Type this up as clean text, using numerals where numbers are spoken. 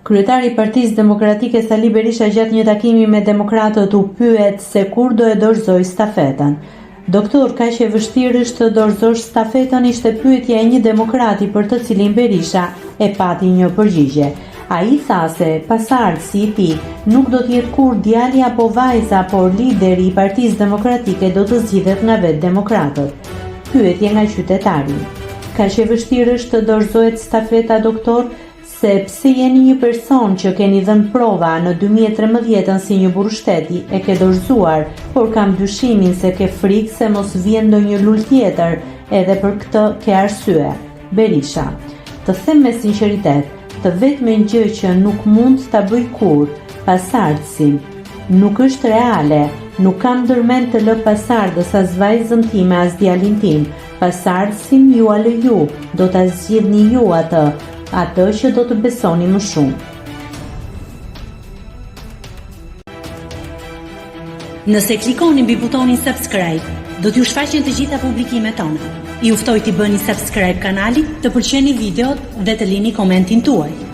Kryetari i Partisë Demokratike Sali Berisha gjatë një takimi me demokratët u pyet se kur do e dorëzoj stafetën. Doktor, kaq e vështirë është të dorëzosh stafetën, ishte pyetja e një demokrati për të cilin Berisha e pati një përgjigje. Ai tha se pasardhësi i tij nuk do të jetë kur djali apo vajza, por lideri i Partisë Demokratike do të zgjidhet nga vetë demokratët. Pyetje nga qytetari. Kaq e vështirë është të dorëzohet stafeta, doktor? Se pse jeni një person që keni dhënë prova në 2013 si një burrshteti e ke dorëzuar, por kam dyshimin se ke frikë se mos vjen ndonjë lul tjetër, edhe për këtë ke arsye. Berisha, të them me sinqeritet, të vetme gjë që nuk mund ta bëj kurrë, pasardhësin, nuk është reale. Nuk kam ndërmend të lë pasardhës as vajzën time as djalin tim. Pasardhësin ju a lë ju, do ta zgjidhni ju atë që do të besoni më shumë. Nëse klikoni mbi butonin subscribe, do t'ju shfaqen të gjitha publikimet tona. Ju ftoj t'i bëni subscribe kanalit, të pëlqeni videot dhe të lini komentin tuaj.